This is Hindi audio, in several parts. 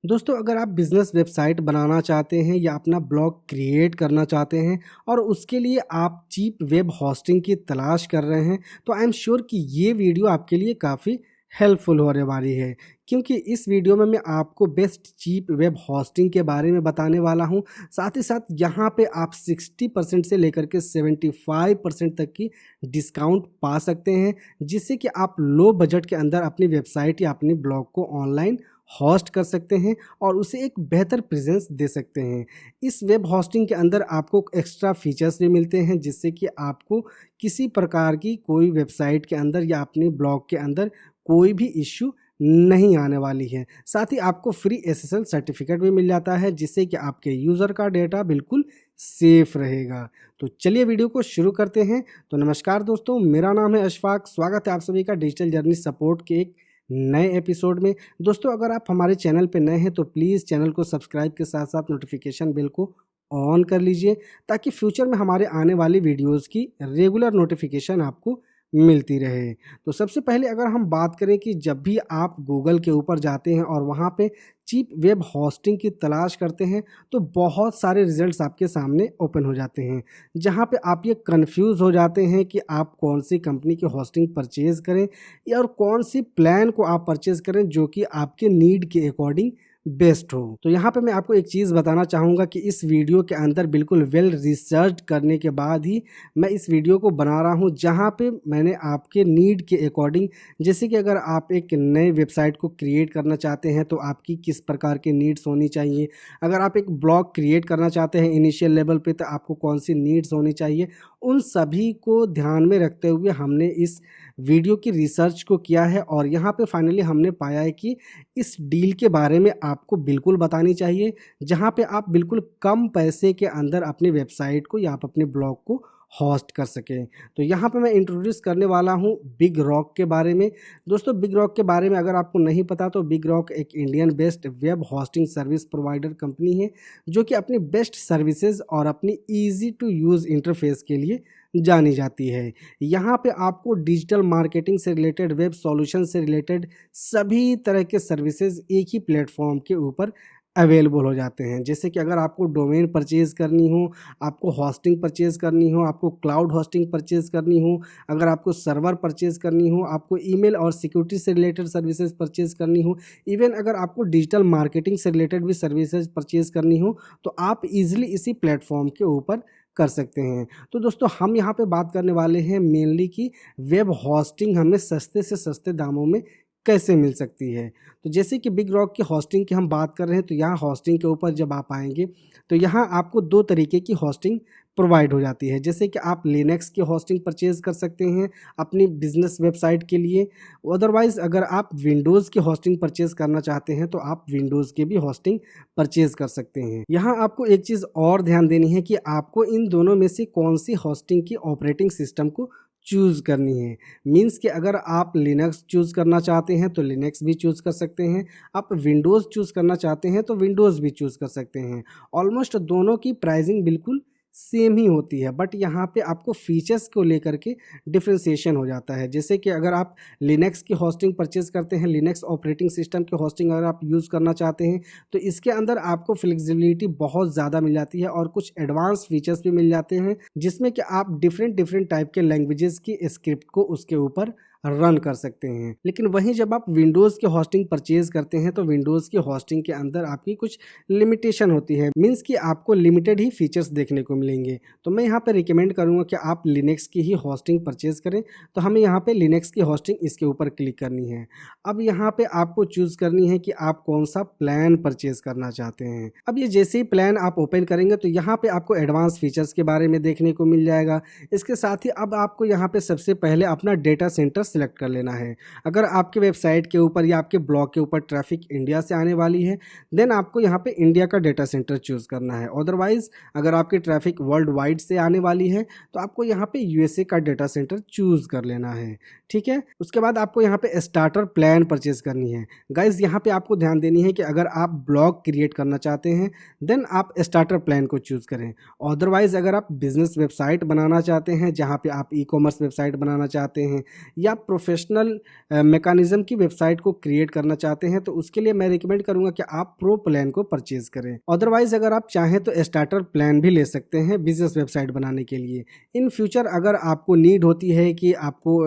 दोस्तों, अगर आप बिज़नेस वेबसाइट बनाना चाहते हैं या अपना ब्लॉग क्रिएट करना चाहते हैं और उसके लिए आप चीप वेब होस्टिंग की तलाश कर रहे हैं, तो आई एम श्योर कि ये वीडियो आपके लिए काफ़ी हेल्पफुल होने वाली है। क्योंकि इस वीडियो में मैं आपको बेस्ट चीप वेब होस्टिंग के बारे में बताने वाला हूं। साथ ही साथ यहाँ पे आप 60% से लेकर के 75% तक की डिस्काउंट पा सकते हैं, जिससे कि आप लो बजट के अंदर अपनी वेबसाइट या अपने ब्लॉग को ऑनलाइन होस्ट कर सकते हैं और उसे एक बेहतर प्रेजेंस दे सकते हैं। इस वेब होस्टिंग के अंदर आपको एक्स्ट्रा फीचर्स भी मिलते हैं, जिससे कि आपको किसी प्रकार की कोई वेबसाइट के अंदर या अपने ब्लॉग के अंदर कोई भी इश्यू नहीं आने वाली है। साथ ही आपको फ्री एसएसएल सर्टिफिकेट भी मिल जाता है, जिससे कि आपके यूज़र का डेटा बिल्कुल सेफ रहेगा। तो चलिए वीडियो को शुरू करते हैं। तो नमस्कार दोस्तों, मेरा नाम है अशफाक। स्वागत है आप सभी का डिजिटल जर्नी सपोर्ट के एक नए एपिसोड में। दोस्तों, अगर आप हमारे चैनल पे नए हैं तो प्लीज़ चैनल को सब्सक्राइब के साथ साथ नोटिफिकेशन बेल को ऑन कर लीजिए, ताकि फ्यूचर में हमारे आने वाली वीडियोस की रेगुलर नोटिफिकेशन आपको मिलती रहे। तो सबसे पहले अगर हम बात करें कि जब भी आप गूगल के ऊपर जाते हैं और वहाँ पे चीप वेब होस्टिंग की तलाश करते हैं, तो बहुत सारे रिजल्ट्स आपके सामने ओपन हो जाते हैं, जहाँ पे आप ये कंफ्यूज हो जाते हैं कि आप कौन सी कंपनी की होस्टिंग परचेज़ करें या और कौन सी प्लान को आप परचेज़ करें जो कि आपके नीड के अकॉर्डिंग बेस्ट हो। तो यहाँ पे मैं आपको एक चीज़ बताना चाहूँगा कि इस वीडियो के अंदर बिल्कुल वेल रिसर्च करने के बाद ही मैं इस वीडियो को बना रहा हूँ, जहाँ पे मैंने आपके नीड के अकॉर्डिंग, जैसे कि अगर आप एक नए वेबसाइट को क्रिएट करना चाहते हैं तो आपकी किस प्रकार के नीड्स होनी चाहिए, अगर आप एक ब्लॉग क्रिएट करना चाहते हैं इनिशियल लेवल पे तो आपको कौन सी नीड्स होनी चाहिए, उन सभी को ध्यान में रखते हुए हमने इस वीडियो की रिसर्च को किया है और यहाँ पे फाइनली हमने पाया है कि इस डील के बारे में आपको बिल्कुल बतानी चाहिए, जहाँ पे आप बिल्कुल कम पैसे के अंदर अपनी वेबसाइट को या आप अपने ब्लॉग को होस्ट कर सकें। तो यहाँ पे मैं इंट्रोड्यूस करने वाला हूँ बिग रॉक के बारे में। दोस्तों, बिग रॉक के बारे में अगर आपको नहीं पता तो बिग रॉक एक Indian based web hosting service provider company है, जो कि अपनी बेस्ट सर्विसेज और अपनी ईजी टू यूज़ इंटरफेस के लिए जानी जाती है। यहाँ पे आपको डिजिटल मार्केटिंग से रिलेटेड, वेब सॉल्यूशन से रिलेटेड सभी तरह के सर्विसेज एक ही प्लेटफॉर्म के ऊपर अवेलेबल हो जाते हैं। जैसे कि अगर आपको डोमेन परचेज़ करनी हो, आपको होस्टिंग परचेज़ करनी हो, आपको क्लाउड होस्टिंग परचेज़ करनी हो, अगर आपको सर्वर परचेज़ करनी हो, आपको ईमेल और सिक्योरिटी से रिलेटेड सर्विसेज परचेज़ करनी हो, इवन अगर आपको डिजिटल मार्केटिंग से रिलेटेड भी सर्विसेज परचेज़ करनी हो, तो आप ईज़िली इसी प्लेटफॉर्म के ऊपर कर सकते हैं। तो दोस्तों, हम यहाँ पे बात करने वाले हैं मेनली कि वेब होस्टिंग हमें सस्ते से सस्ते दामों में कैसे मिल सकती है। तो जैसे कि बिग रॉक की होस्टिंग की हम बात कर रहे हैं, तो यहाँ होस्टिंग के ऊपर जब आप आएँगे तो यहाँ आपको 2 तरीके की होस्टिंग प्रोवाइड हो जाती है। जैसे कि आप लिनक्स की होस्टिंग परचेज़ कर सकते हैं अपनी बिज़नेस वेबसाइट के लिए। अदरवाइज़ अगर आप विंडोज़ की होस्टिंग परचेज़ करना चाहते हैं तो आप विंडोज़ की भी होस्टिंग परचेज़ कर सकते हैं। यहाँ आपको एक चीज़ और ध्यान देनी है कि आपको इन दोनों में से कौन-सी होस्टिंग की ऑपरेटिंग सिस्टम को चूज़ करनी है। मीन्स कि अगर आप लिनक्स चूज़ करना चाहते हैं तो लिनक्स भी चूज़ कर सकते हैं, आप विंडोज़ चूज़ करना चाहते हैं तो विंडोज़ भी चूज़ कर सकते हैं। ऑलमोस्ट दोनों की प्राइसिंग बिल्कुल सेम ही होती है, बट यहाँ पे आपको फीचर्स को लेकर के डिफरेंशिएशन हो जाता है। जैसे कि अगर आप लिनक्स की होस्टिंग परचेज़ करते हैं, लिनक्स ऑपरेटिंग सिस्टम की होस्टिंग अगर आप यूज़ करना चाहते हैं, तो इसके अंदर आपको फ्लेक्सिबिलिटी बहुत ज़्यादा मिल जाती है और कुछ एडवांस फीचर्स भी मिल जाते हैं, जिसमें कि आप डिफरेंट डिफरेंट टाइप के लैंग्वेजेस की स्क्रिप्ट को उसके ऊपर रन कर सकते हैं। लेकिन वहीं जब आप विंडोज़ की होस्टिंग परचेज़ करते हैं तो विंडोज़ की होस्टिंग के अंदर आपकी कुछ लिमिटेशन होती है, मीन्स कि आपको लिमिटेड ही फीचर्स देखने को मिलेंगे। तो मैं यहाँ पे रिकमेंड करूँगा कि आप लिनक्स की ही होस्टिंग परचेज़ करें। तो हमें यहाँ पे लिनक्स की होस्टिंग इसके ऊपर क्लिक करनी है। अब यहाँ पे आपको चूज़ करनी है कि आप कौन सा प्लान परचेज़ करना चाहते हैं। अब ये जैसे ही प्लान आप ओपन करेंगे तो यहाँ पे आपको एडवांस फीचर्स के बारे में देखने को मिल जाएगा। इसके साथ ही अब आपको यहाँ पे सबसे पहले अपना डेटा सेंटर सिलेक्ट कर लेना है। अगर आपके वेबसाइट के ऊपर या आपके ब्लॉग के ऊपर ट्रैफिक इंडिया से आने वाली है, देन आपको यहाँ पे इंडिया का डेटा सेंटर चूज़ करना है। अदरवाइज़ अगर आपकी ट्रैफिक वर्ल्ड वाइड से आने वाली है तो आपको यहाँ पे यूएसए का डेटा सेंटर चूज़ कर लेना है। ठीक है, उसके बाद आपको यहाँ पे स्टार्टर प्लान परचेज़ करनी है। गाइज़, यहाँ पे आपको ध्यान देनी है कि अगर आप ब्लॉग क्रिएट करना चाहते हैं देन आप स्टार्टर प्लान को चूज़ करें। अदरवाइज़ अगर आप बिज़नेस वेबसाइट बनाना चाहते हैं, जहाँ पे आप ई कॉमर्स वेबसाइट बनाना चाहते हैं या आप प्रोफेशनल मैकेनिज्म की वेबसाइट को क्रिएट करना चाहते हैं तो उसके लिए मैं रिकमेंड करूंगा कि आप प्रो प्लान को परचेज करें। अदरवाइज अगर आप चाहें तो स्टार्टर प्लान भी ले सकते हैं बिजनेस वेबसाइट बनाने के लिए। इन फ्यूचर अगर आपको नीड होती है कि आपको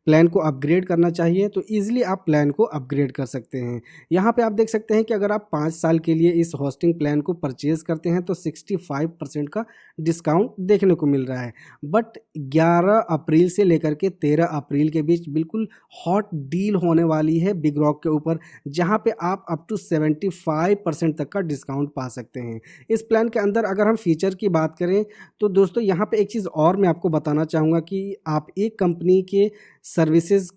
प्लान को अपग्रेड करना चाहिए तो ईजिली आप प्लान को अपग्रेड कर सकते हैं। यहाँ पे आप देख सकते हैं कि अगर आप 5 साल के लिए इस होस्टिंग प्लान को परचेज करते हैं तो 65% का डिस्काउंट देखने को मिल रहा है। बट 11 अप्रैल से लेकर के 13 अप्रैल के बीच बिल्कुल हॉट डील होने वाली है बिग रॉक के ऊपर, जहाँ पे आप अप टू 75% तक का डिस्काउंट पा सकते हैं। इस प्लान के अंदर अगर हम फीचर की बात करें तो दोस्तों यहाँ पे एक चीज़ और मैं आपको बताना चाहूँगा कि आप एक कंपनी के सर्विसेज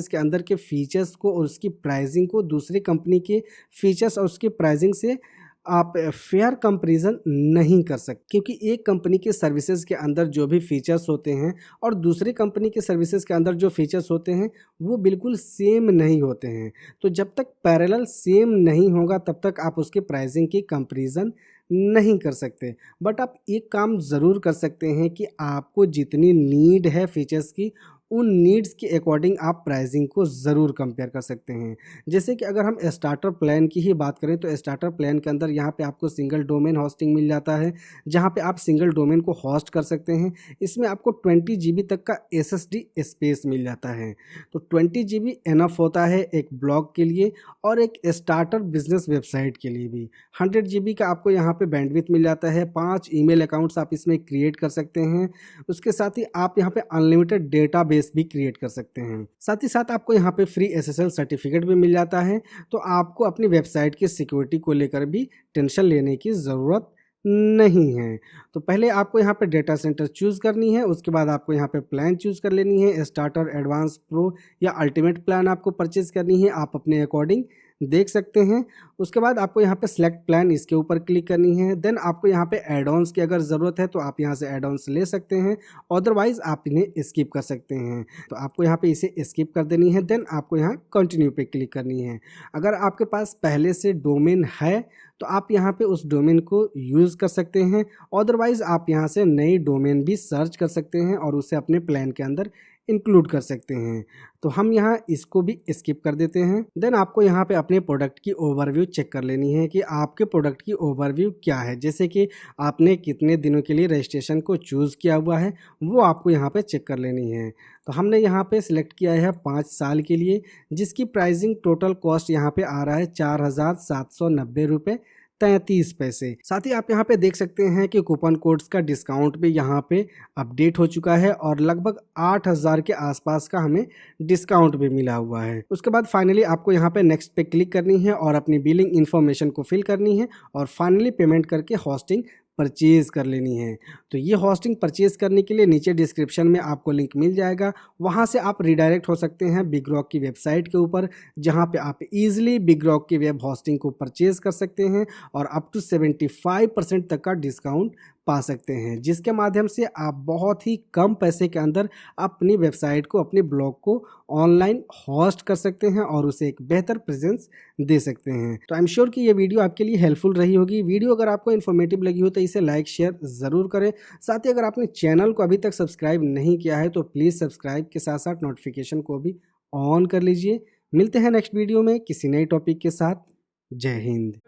के अंदर के फीचर्स को और उसकी प्राइसिंग को दूसरी कंपनी के फीचर्स और उसकी प्राइसिंग से आप फेयर कंपैरिजन नहीं कर सकते, क्योंकि एक कंपनी के सर्विसेज के अंदर जो भी फीचर्स होते हैं और दूसरी कंपनी के सर्विसेज के अंदर जो फीचर्स होते हैं वो बिल्कुल सेम नहीं होते हैं। तो जब तक पैरेलल सेम नहीं होगा तब तक आप उसके प्राइसिंग की कंपैरिजन नहीं कर सकते। बट आप एक काम ज़रूर कर सकते हैं कि आपको जितनी नीड है फीचर्स की उन नीड्स के अकॉर्डिंग आप प्राइसिंग को ज़रूर कंपेयर कर सकते हैं। जैसे कि अगर हम स्टार्टर प्लान की ही बात करें तो स्टार्टर प्लान के अंदर यहाँ पे आपको सिंगल डोमेन होस्टिंग मिल जाता है, जहाँ पे आप सिंगल डोमेन को होस्ट कर सकते हैं। इसमें आपको 20 GB तक का SSD स्पेस मिल जाता है। तो 20 GB इनफ होता है एक ब्लॉग के लिए और एक स्टार्टर बिजनेस वेबसाइट के लिए भी। 100 GB का आपको यहाँ पे बैंडविड्थ मिल जाता है। 5 ईमेल अकाउंट्स आप इसमें क्रिएट कर सकते हैं। उसके साथ ही आप यहाँ पे अनलिमिटेड डेटा भी क्रिएट कर सकते हैं। साथ ही साथ आपको यहाँ पे फ्री SSL सर्टिफिकेट भी मिल जाता है। तो आपको अपनी वेबसाइट की सिक्योरिटी को लेकर भी टेंशन लेने की ज़रूरत नहीं है। तो पहले आपको यहाँ पे डेटा सेंटर चूज़ करनी है, उसके बाद आपको यहाँ पे प्लान चूज़ कर लेनी है। स्टार्टर, एडवांस, प्रो या अल्टीमेट प्लान आपको परचेज करनी है, आप अपने अकॉर्डिंग देख सकते हैं। उसके बाद आपको यहाँ पे सिलेक्ट प्लान इसके ऊपर क्लिक करनी है। देन आपको यहाँ पे एड ऑन्स की अगर ज़रूरत है तो आप यहाँ से एड ऑन्स ले सकते हैं, अदरवाइज़ आप इन्हें स्किप कर सकते हैं। तो आपको यहाँ पे इसे स्किप कर देनी है। देन आपको यहाँ कंटिन्यू पे क्लिक करनी है। अगर आपके पास पहले से डोमेन है तो आप यहाँ पे उस डोमेन को यूज़ कर सकते हैं, अदरवाइज़ आप यहाँ से नई डोमेन भी सर्च कर सकते हैं और उसे अपने प्लान के अंदर इंक्लूड कर सकते हैं। तो हम यहाँ इसको भी स्किप कर देते हैं। देन आपको यहाँ पे अपने प्रोडक्ट की ओवरव्यू चेक कर लेनी है कि आपके प्रोडक्ट की ओवरव्यू क्या है, जैसे कि आपने कितने दिनों के लिए रजिस्ट्रेशन को चूज़ किया हुआ है वो आपको यहाँ पे चेक कर लेनी है। तो हमने यहाँ पे सिलेक्ट किया है 5 साल के लिए, जिसकी प्राइसिंग टोटल कॉस्ट यहाँ पे आ रहा है 4,790 रुपये 33 पैसे। साथ ही आप यहाँ पे देख सकते हैं कि कूपन कोड्स का डिस्काउंट भी यहाँ पे अपडेट हो चुका है और लगभग 8,000 के आसपास का हमें डिस्काउंट भी मिला हुआ है। उसके बाद फाइनली आपको यहाँ पे नेक्स्ट पे क्लिक करनी है और अपनी बिलिंग इन्फॉर्मेशन को फिल करनी है और फाइनली पेमेंट करके होस्टिंग परचेज़ कर लेनी है। तो ये होस्टिंग परचेज़ करने के लिए नीचे डिस्क्रिप्शन में आपको लिंक मिल जाएगा, वहाँ से आप रिडायरेक्ट हो सकते हैं बिग रॉक की वेबसाइट के ऊपर, जहाँ पे आप इजीली बिग रॉक की वेब होस्टिंग को परचेज़ कर सकते हैं और अप टू 75% तक का डिस्काउंट पा सकते हैं, जिसके माध्यम से आप बहुत ही कम पैसे के अंदर अपनी वेबसाइट को, अपने ब्लॉग को ऑनलाइन होस्ट कर सकते हैं और उसे एक बेहतर प्रेजेंस दे सकते हैं। तो आई एम श्योर कि ये वीडियो आपके लिए हेल्पफुल रही होगी। वीडियो अगर आपको इन्फॉर्मेटिव लगी हो तो इसे लाइक शेयर ज़रूर करें। साथ ही अगर आपने चैनल को अभी तक सब्सक्राइब नहीं किया है तो प्लीज़ सब्सक्राइब के साथ साथ नोटिफिकेशन को भी ऑन कर लीजिए। मिलते हैं नेक्स्ट वीडियो में किसी नए टॉपिक के साथ। जय हिंद।